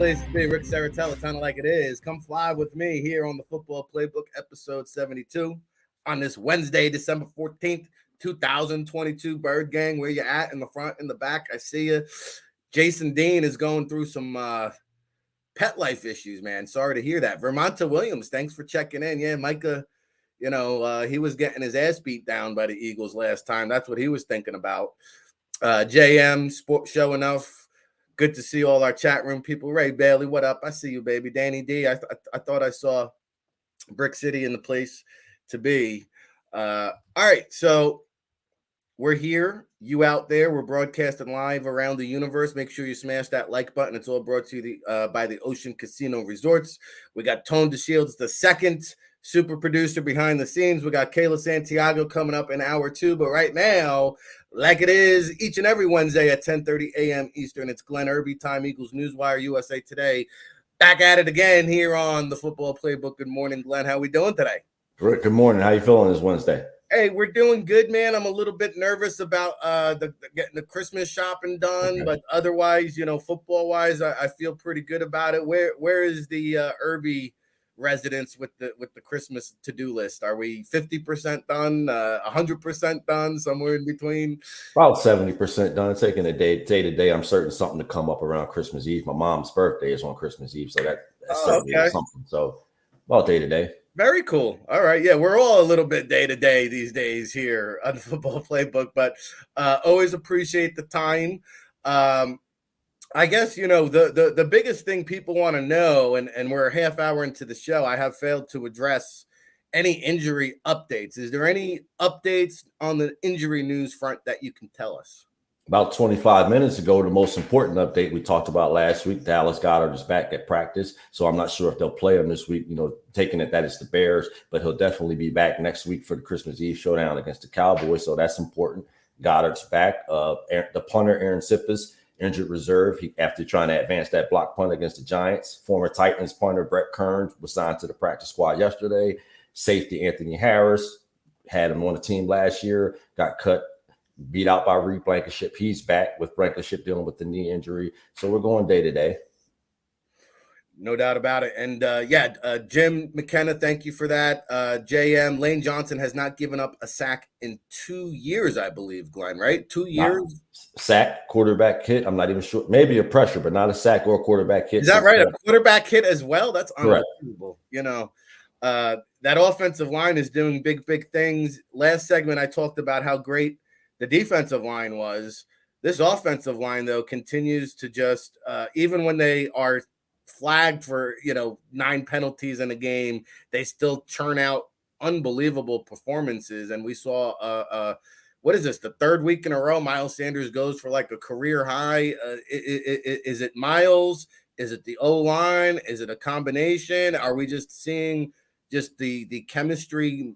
Place to be, Ric Serritella, kind of like it is. Come fly with me here on the Football Playbook, episode 72, on this Wednesday, December 14th, 2022. Bird Gang, where you at? In the front, in the back, I see you. Jason Dean is going through some pet life issues, man. Sorry to hear that. Vermonta Williams, thanks for checking in. Yeah, Micah, he was getting his ass beat down by the Eagles last time. That's what he was thinking about. JM, Sports Show Enough. Good to see all our chat room people. Ray Bailey, what up? I see you, baby. Danny D, I thought I saw Brick City in the place to be. All right, so we're here. You out there. We're broadcasting live around the universe. Make sure you smash that like button. It's all brought to you by the Ocean Casino Resorts. We got Tone DeShields, the second super producer behind the scenes. We got Kayla Santiago coming up in hour 2. But right now, like it is each and every Wednesday at 10:30 a.m. Eastern, it's Glenn Erby, Time Eagles Newswire USA Today. Back at it again here on the Football Playbook. Good morning, Glenn. How we doing today? Good morning. How you feeling this Wednesday? Hey, we're doing good, man. I'm a little bit nervous about getting the Christmas shopping done, but otherwise, football-wise, I feel pretty good about it. Where is the Erby residents with the Christmas to-do list? Are we 50% done, 100% done, somewhere in between? About 70% done. Taking a day to day. I'm certain something to come up around Christmas Eve. My mom's birthday is on Christmas Eve, so that's certainly something. So about day to day. Very cool. All right. Yeah, we're all a little bit day to day these days here on the Football Playbook, but always appreciate the time. I guess, the biggest thing people want to know, and we're a half hour into the show, I have failed to address any injury updates. Is there any updates on the injury news front that you can tell us? About 25 minutes ago, the most important update we talked about last week, Dallas Goedert is back at practice. So I'm not sure if they'll play him this week, taking it that it's the Bears, but he'll definitely be back next week for the Christmas Eve showdown against the Cowboys. So that's important. Goddard's back. The punter, Aaron Sippes, injured reserve after trying to advance that block punt against the Giants. Former Titans punter Brett Kearns was signed to the practice squad yesterday. Safety Anthony Harris had him on the team last year, got cut, beat out by Reed Blankenship. He's back with Blankenship dealing with the knee injury. So we're going day to day. No doubt about it. And Jim McKenna, thank you for that. JM, Lane Johnson has not given up a sack in 2 years, I believe, Glenn, right? 2 years? Sack, quarterback hit. I'm not even sure. Maybe a pressure, but not a sack or a quarterback hit. Is that right? A quarterback hit as well? That's unbelievable. That offensive line is doing big, big things. Last segment, I talked about how great the defensive line was. This offensive line, though, continues to just, even when they are flagged for, 9 penalties in a game, they still churn out unbelievable performances. And we saw, what is this, the third week in a row, Miles Sanders goes for like a career high. Is it Miles? Is it the O-line? Is it a combination? Are we just seeing just the chemistry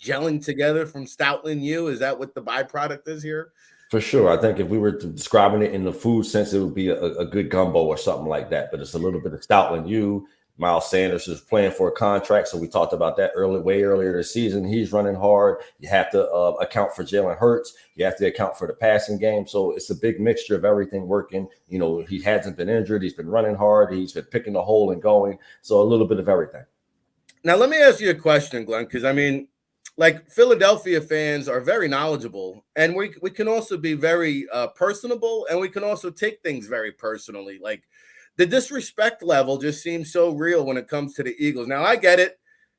gelling together from Stoutland U? Is that what the byproduct is here? For sure. I think if we were describing it in the food sense, it would be a good gumbo or something like that. But it's a little bit of Stoutland U. Miles Sanders is playing for a contract, so we talked about that way earlier this season. He's running hard. You have to account for Jalen Hurts. You have to account for the passing game. So it's a big mixture of everything working. He hasn't been injured. He's been running hard. He's been picking the hole and going. So a little bit of everything. Now, let me ask you a question, Glenn, because, Philadelphia fans are very knowledgeable, and we can also be very personable, and we can also take things very personally. Like, the disrespect level just seems so real when it comes to the Eagles. Now, I get it.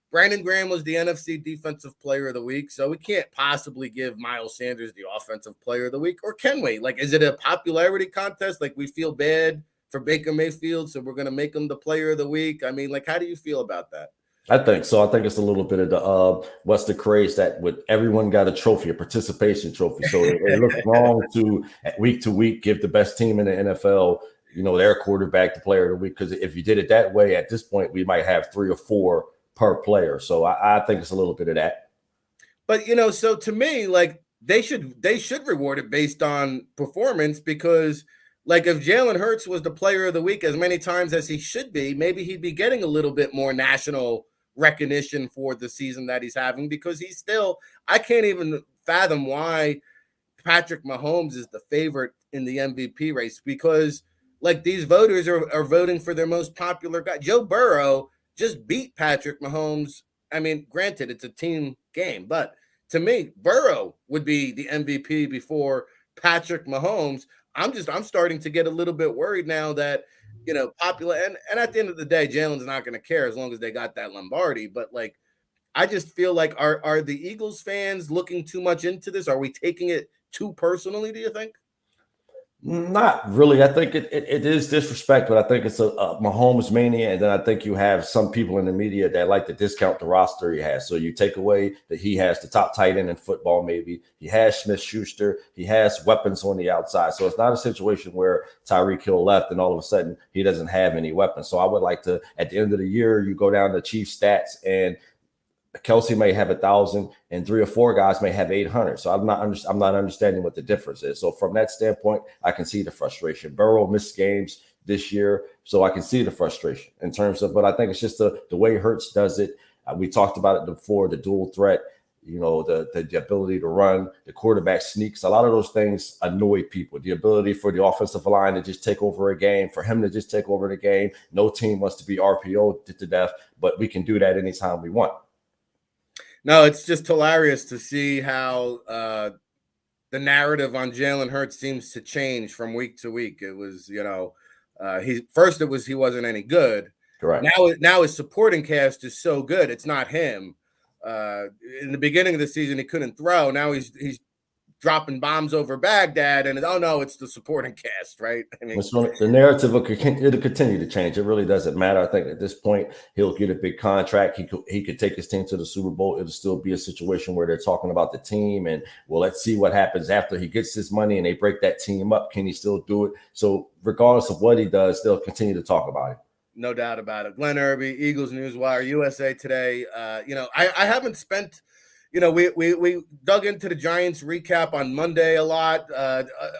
Brandon Graham was the NFC Defensive Player of the Week, so we can't possibly give Miles Sanders the Offensive Player of the Week, or can we? Like, is it a popularity contest? Like, we feel bad for Baker Mayfield, so we're going to make him the Player of the Week? How do you feel about that? I think so. I think it's a little bit of the what's the craze that with everyone got a trophy, a participation trophy. So it looks wrong to week give the best team in the NFL, their quarterback the player of the week. Because if you did it that way, at this point, we might have 3 or 4 per player. So I think it's a little bit of that. But so to me, like they should reward it based on performance, because like if Jalen Hurts was the player of the week as many times as he should be, maybe he'd be getting a little bit more national recognition for the season that he's having, because he's still, I can't even fathom why Patrick Mahomes is the favorite in the MVP race, because like these voters are voting for their most popular guy. Joe Burrow just beat Patrick Mahomes. I mean, granted, it's a team game, but to me, Burrow would be the MVP before Patrick Mahomes. I'm starting to get a little bit worried now that, popular, and at the end of the day, Jalen's not going to care as long as they got that Lombardi. But like, I just feel like are the Eagles fans looking too much into this? Are we taking it too personally, do you think? Not really. I think it is disrespect, but I think it's a Mahomes mania. And then I think you have some people in the media that like to discount the roster he has. So you take away that he has the top tight end in football, maybe. He has Smith-Schuster. He has weapons on the outside. So it's not a situation where Tyreek Hill left and all of a sudden he doesn't have any weapons. So I would like to, at the end of the year, you go down to Chief stats and Kelsey may have 1,000 and 3 or 4 guys may have 800. So I'm not understanding what the difference is. So from that standpoint, I can see the frustration. Burrow missed games this year, so I can see the frustration in terms of, but I think it's just the way Hurts does it. We talked about it before, the dual threat, the ability to run, the quarterback sneaks. A lot of those things annoy people. The ability for the offensive line to just take over a game, for him to just take over the game. No team wants to be RPO to death, but we can do that anytime we want. No, it's just hilarious to see how the narrative on Jalen Hurts seems to change from week to week. It was, he wasn't any good. Correct. Now his supporting cast is so good. It's not him. In the beginning of the season, he couldn't throw. Now he's dropping bombs over Baghdad, and oh no, it's the supporting cast, right? I mean, the narrative it'll continue to change. It really doesn't matter. I think at this point he'll get a big contract. He could take his team to the Super Bowl. It'll still be a situation where they're talking about the team, and well, let's see what happens after he gets his money and they break that team up. Can he still do it? So regardless of what he does, they'll continue to talk about it. No doubt about it. Glenn Erby, Eagles Newswire, USA Today. I haven't spent. We dug into the Giants recap on Monday a lot.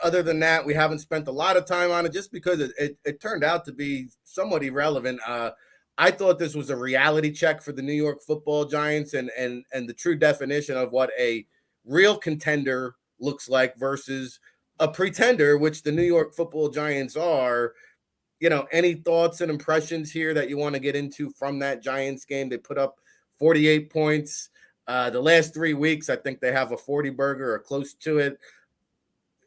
Other than that, we haven't spent a lot of time on it just because it turned out to be somewhat irrelevant. I thought this was a reality check for the New York Football Giants and the true definition of what a real contender looks like versus a pretender, which the New York Football Giants are. Any thoughts and impressions here that you want to get into from that Giants game? They put up 48 points. The last 3 weeks, I think they have a 40 burger or close to it.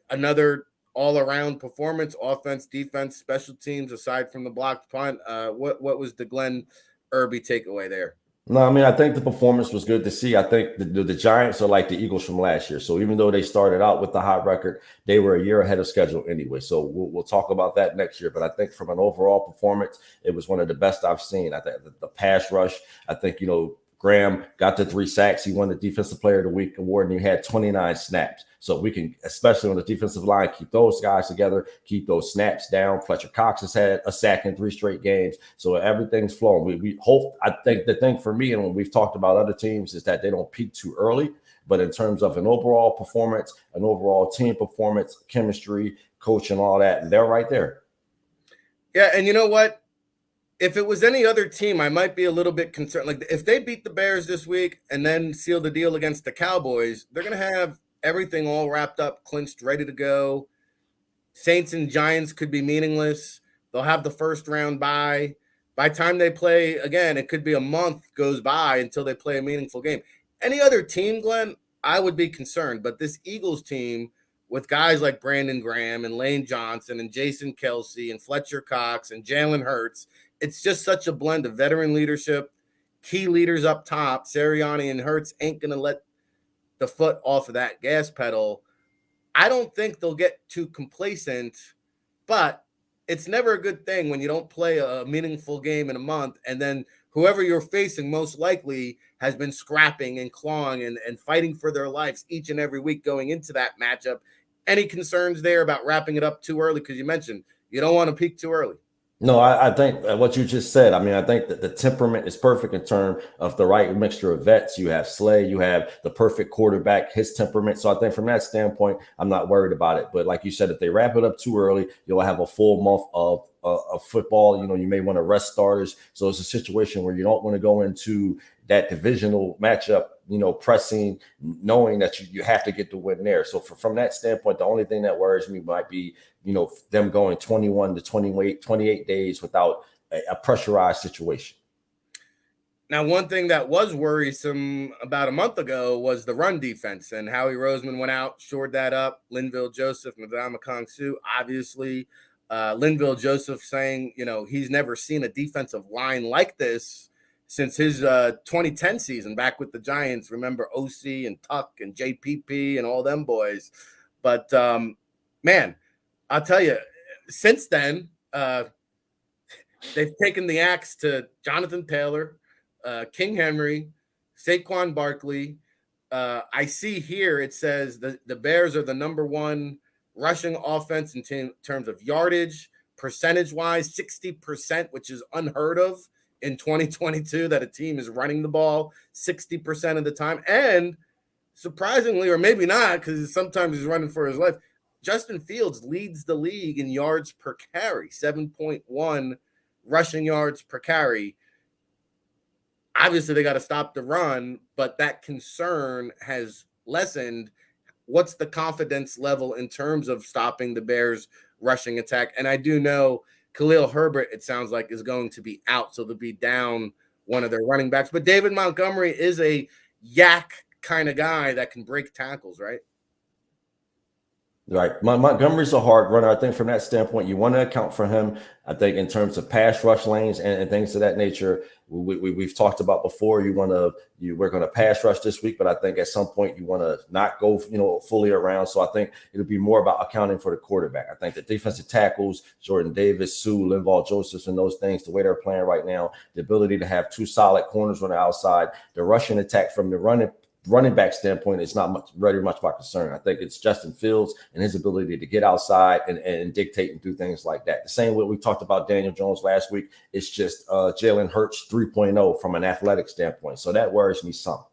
Another all-around performance, offense, defense, special teams, aside from the blocked punt. What was the Glenn Erby takeaway there? No, I mean, I think the performance was good to see. I think the Giants are like the Eagles from last year. So even though they started out with the hot record, they were a year ahead of schedule anyway. So we'll talk about that next year. But I think from an overall performance, it was one of the best I've seen. I think the pass rush, I think, Graham got the 3 sacks. He won the Defensive Player of the Week award, and he had 29 snaps. So we can, especially on the defensive line, keep those guys together, keep those snaps down. Fletcher Cox has had a sack in 3 straight games. So everything's flowing. We hope, I think the thing for me, and when we've talked about other teams, is that they don't peak too early. But in terms of an overall performance, an overall team performance, chemistry, coach, and all that, they're right there. Yeah, and you know what? If it was any other team, I might be a little bit concerned. Like if they beat the Bears this week and then seal the deal against the Cowboys, they're going to have everything all wrapped up, clinched, ready to go. Saints and Giants could be meaningless. They'll have the first round bye. By the time they play again, it could be a month goes by until they play a meaningful game. Any other team, Glenn, I would be concerned. But this Eagles team with guys like Brandon Graham and Lane Johnson and Jason Kelsey and Fletcher Cox and Jalen Hurts, it's just such a blend of veteran leadership, key leaders up top. Sirianni and Hurts ain't going to let the foot off of that gas pedal. I don't think they'll get too complacent, but it's never a good thing when you don't play a meaningful game in a month and then whoever you're facing most likely has been scrapping and clawing and fighting for their lives each and every week going into that matchup. Any concerns there about wrapping it up too early? Because you mentioned you don't want to peak too early. No, I think what you just said, I mean, I think that the temperament is perfect in terms of the right mixture of vets. You have Slay, you have the perfect quarterback, his temperament. So I think from that standpoint, I'm not worried about it. But like you said, if they wrap it up too early, you'll have a full month of football. You may want to rest starters. So it's a situation where you don't want to go into that divisional matchup pressing, knowing that you have to get the win there. So from that standpoint, the only thing that worries me might be, them going 21 to 28 days without a pressurized situation. Now, one thing that was worrisome about a month ago was the run defense, and Howie Roseman went out, shored that up. Linville Joseph, Ndamukong Suh, obviously. Linville Joseph saying, he's never seen a defensive line like this since his 2010 season back with the Giants. Remember OC and Tuck and JPP and all them boys. But, man, I'll tell you, since then, they've taken the axe to Jonathan Taylor, King Henry, Saquon Barkley. I see here it says the Bears are the number one rushing offense in terms of yardage, percentage-wise, 60%, which is unheard of in 2022 that a team is running the ball 60% of the time. And surprisingly, or maybe not, because sometimes he's running for his life, Justin Fields leads the league in yards per carry, 7.1 rushing yards per carry. Obviously, they got to stop the run, but that concern has lessened. What's the confidence level in terms of stopping the Bears' rushing attack? And I do know Khalil Herbert, it sounds like, is going to be out, so they'll be down one of their running backs. But David Montgomery is a yak kind of guy that can break tackles, right? Right. Montgomery's a hard runner. I think from that standpoint, you want to account for him. I think in terms of pass rush lanes and things of that nature, we've talked about before. We're going to pass rush this week, but I think at some point you want to not go, fully around. So I think it'll be more about accounting for the quarterback. I think the defensive tackles, Jordan Davis, Suh, Linval Joseph, and those things, the way they're playing right now, the ability to have two solid corners on the outside, the rushing attack from the running back standpoint, it's not very much my concern. I think it's Justin Fields and his ability to get outside and dictate and do things like that. The same way we talked about Daniel Jones last week, it's just Jalen Hurts 3.0 from an athletic standpoint. So that worries me some.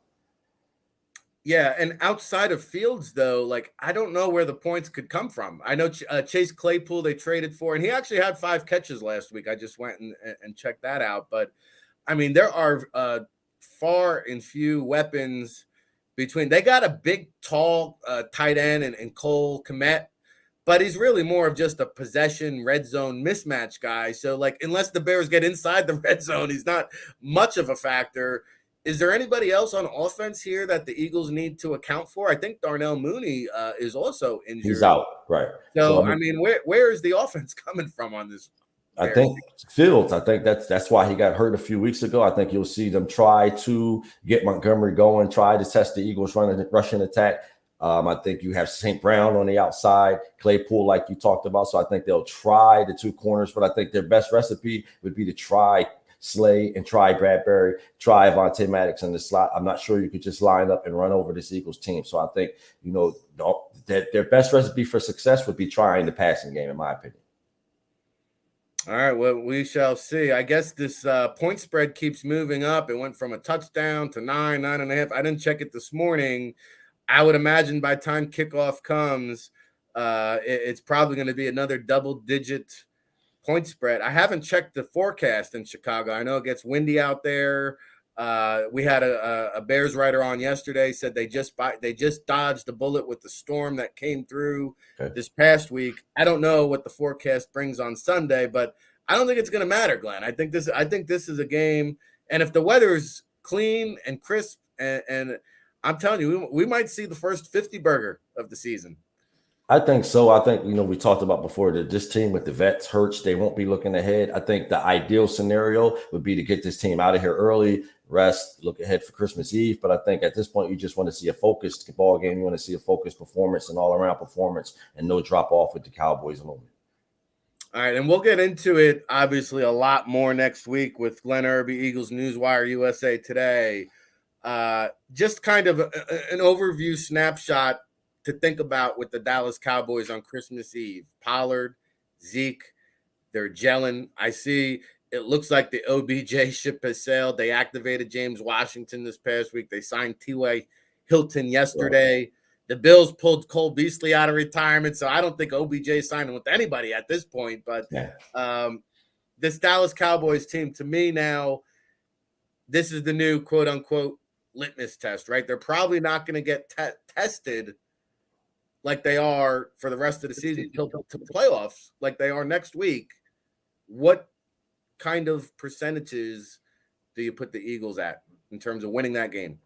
Yeah, and outside of Fields, though, I don't know where the points could come from. I know Chase Claypool they traded for, and he actually had 5 catches last week. I just went and checked that out. But, I mean, there are far and few weapons between. They got a big, tall tight end and Cole Kmet, but he's really more of just a possession red zone mismatch guy. So, unless the Bears get inside the red zone, he's not much of a factor. Is there anybody else on offense here that the Eagles need to account for? I think Darnell Mooney is also injured. He's out, right. So I mean, where is the offense coming from on this? I think Fields. I think that's why he got hurt a few weeks ago. I think you'll see them try to get Montgomery going, try to test the Eagles' rushing attack. I think you have St. Brown on the outside, Claypool, like you talked about. So I think they'll try the two corners, but I think their best recipe would be to try Slay and try Bradbury, try Avonte Maddox in the slot. I'm not sure you could just line up and run over this Eagles team. So I think, that their best recipe for success would be trying the passing game, in my opinion. All right, well, we shall see. I guess this point spread keeps moving up. It went from a touchdown to 9.5. I didn't check it this morning. I would imagine by the time kickoff comes, it's probably going to be another double-digit point spread. I haven't checked the forecast in Chicago. I know it gets windy out there. We had a Bears writer on yesterday, said they just dodged a bullet with the storm that came through this past week. I don't know what the forecast brings on Sunday, but I don't think it's going to matter, Glenn. I think this is a game, and if the weather's clean and crisp, and I'm telling you, we might see the first 50 burger of the season. I think so. I think, we talked about before that this team with the vets, Hurts, they won't be looking ahead. I think the ideal scenario would be to get this team out of here early, rest, look ahead for Christmas Eve. But I think at this point, you just want to see a focused ball game. You want to see a focused performance and all-around performance and no drop-off with the Cowboys alone. All right, and we'll get into it, obviously, a lot more next week with Glenn Erby, Eagles Newswire, USA Today. Just kind of an overview snapshot to think about with the Dallas Cowboys on Christmas Eve. Pollard, Zeke, they're gelling. I see it looks like the OBJ ship has sailed. They activated James Washington this past week. They signed T.Y. Hilton yesterday. Right. The Bills pulled Cole Beasley out of retirement, so I don't think OBJ is signing with anybody at this point. But this Dallas Cowboys team, to me now, this is the new quote-unquote litmus test, right? They're probably not going to get tested like they are for the rest of the season until to the playoffs, like they are next week. What kind of percentages do you put the Eagles at in terms of winning that game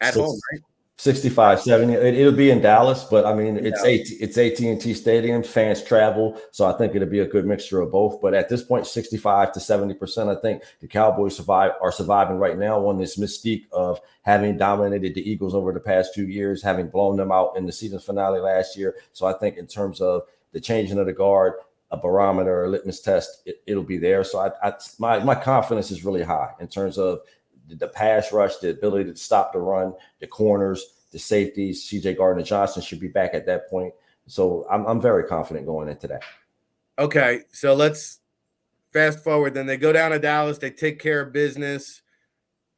at home, right? 65, 70. It'll be in Dallas, but I mean, it's AT&T Stadium. Fans travel, so I think it'll be a good mixture of both. But at this point, 65 to 70%, I think the Cowboys are surviving right now on this mystique of having dominated the Eagles over the past few years, having blown them out in the season finale last year. So I think in terms of the changing of the guard, a barometer, a litmus test, it'll be there. So my confidence is really high in terms of the pass rush, the ability to stop the run, the corners, the safeties. CJ Gardner-Johnson should be back at that point. So I'm very confident going into that. Okay, so let's fast forward. Then they go down to Dallas. They take care of business.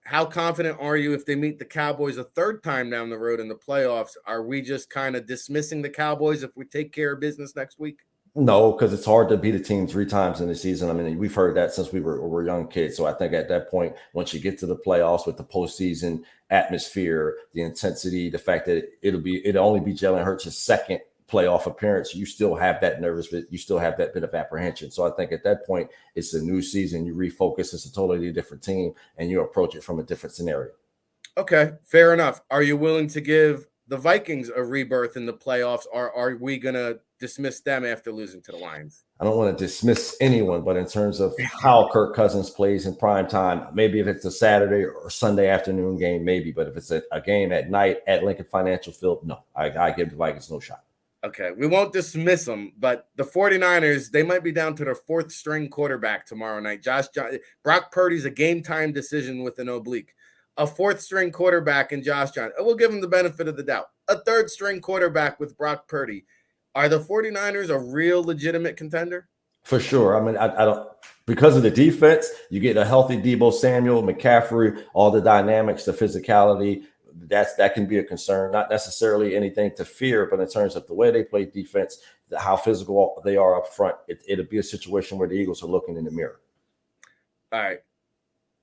How confident are you if they meet the Cowboys a third time down the road in the playoffs? Are we just kind of dismissing the Cowboys if we take care of business next week? No, because it's hard to beat a team 3 times in the season. I mean, we've heard that since we were young kids. So I think at that point, once you get to the playoffs with the postseason atmosphere, the intensity, the fact that it'll only be Jalen Hurts' second playoff appearance, you still have that nervous bit, you still have that bit of apprehension. So I think at that point, it's a new season. You refocus, it's a totally different team, and you approach it from a different scenario. Okay, fair enough. Are you willing to give the Vikings a rebirth in the playoffs, or are we going to dismiss them after losing to the Lions? I don't want to dismiss anyone, but in terms of how Kirk Cousins plays in prime time, maybe if it's a Saturday or Sunday afternoon game, maybe. But if it's a game at night at Lincoln Financial Field, no, I give the Vikings no shot. Okay, we won't dismiss them, but the 49ers, they might be down to their 4th string quarterback tomorrow night. Brock Purdy's a game-time decision with an oblique. A 4th string quarterback in Josh Johnson. We'll give him the benefit of the doubt. A 3rd string quarterback with Brock Purdy. Are the 49ers a real legitimate contender? For sure. I mean, I don't, because of the defense, you get a healthy Deebo Samuel, McCaffrey, all the dynamics, the physicality, that can be a concern. Not necessarily anything to fear, but in terms of the way they play defense, how physical they are up front, it'll be a situation where the Eagles are looking in the mirror. All right.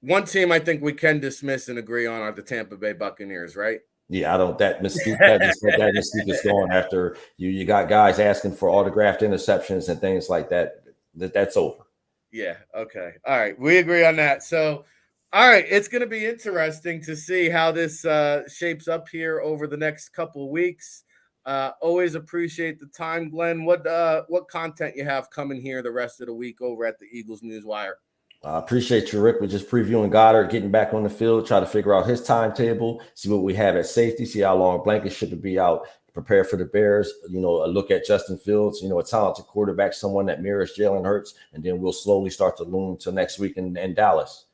One team I think we can dismiss and agree on are the Tampa Bay Buccaneers, right? Yeah, I don't. That mystique is gone after you got guys asking for autographed interceptions and things like that. That's over. Yeah. Okay. All right. We agree on that. So, all right, it's going to be interesting to see how this shapes up here over the next couple of weeks. Always appreciate the time, Glenn. What content you have coming here the rest of the week over at the Eagles Newswire? I appreciate you, Rick. We're just previewing Goedert, getting back on the field, try to figure out his timetable, see what we have at safety, see how long Blankenship should be out, prepare for the Bears, a look at Justin Fields, a talented quarterback, someone that mirrors Jalen Hurts, and then we'll slowly start to loom till next week in Dallas.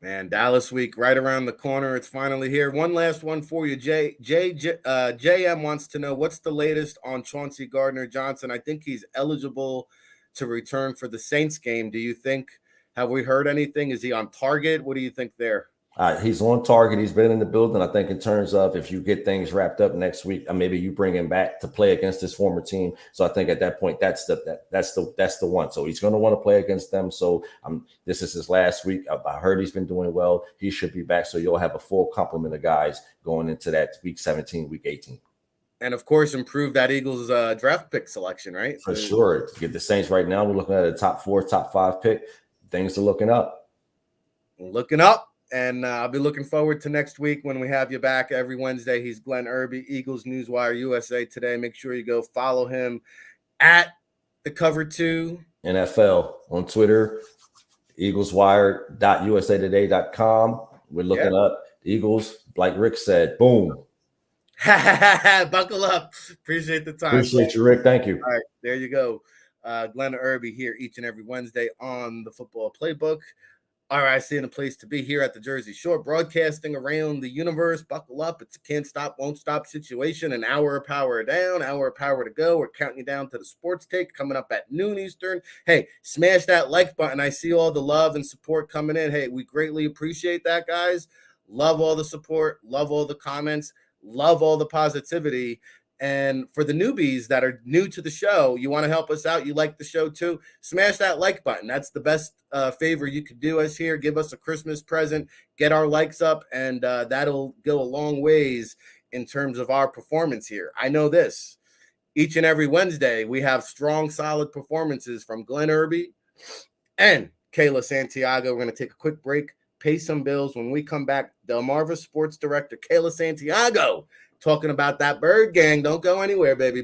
Man, Dallas week right around the corner. It's finally here. One last one for you. JM wants to know what's the latest on Chauncey Gardner-Johnson. I think he's eligible to return for the Saints game. Do you think? Have we heard anything? Is he on target? What do you think there? He's on target. He's been in the building. I think in terms of if you get things wrapped up next week, maybe you bring him back to play against his former team. So I think at that point, that's the one. So he's going to want to play against them. So this is his last week. I heard he's been doing well. He should be back. So you'll have a full complement of guys going into that week 17, week 18. And of course, improve that Eagles draft pick selection, right? For sure. To get the Saints right now, we're looking at a top 4, top 5 pick. Things are looking up. And I'll be looking forward to next week when we have you back every Wednesday. He's Glenn Erby, Eagles Newswire USA Today. Make sure you go follow him at the Cover 2 NFL on Twitter, eagleswire.usatoday.com. We're looking up the Eagles, like Rick said. Boom. Buckle up. Appreciate the time. Appreciate you, Rick. Thank you. All right, there you go. Glenn Erby here each and every Wednesday on the Football Playbook. RIC in a place to be here at the Jersey Shore, broadcasting around the universe. Buckle up. It's a can't stop, won't stop situation. An hour of power down, hour of power to go. We're counting you down to the sports take coming up at noon Eastern. Hey, smash that like button. I see all the love and support coming in. Hey, we greatly appreciate that, guys. Love all the support. Love all the comments. Love all the positivity. And for the newbies that are new to the show, you want to help us out, you like the show too, smash that like button. That's the best favor you could do us here. Give us a Christmas present, get our likes up, and that'll go a long ways in terms of our performance here. I know this. Each and every Wednesday, we have strong, solid performances from Glenn Erby and Kayla Santiago. We're going to take a quick break, pay some bills. When we come back, Delmarva Sports Director Kayla Santiago talking about that bird gang. Don't go anywhere, baby.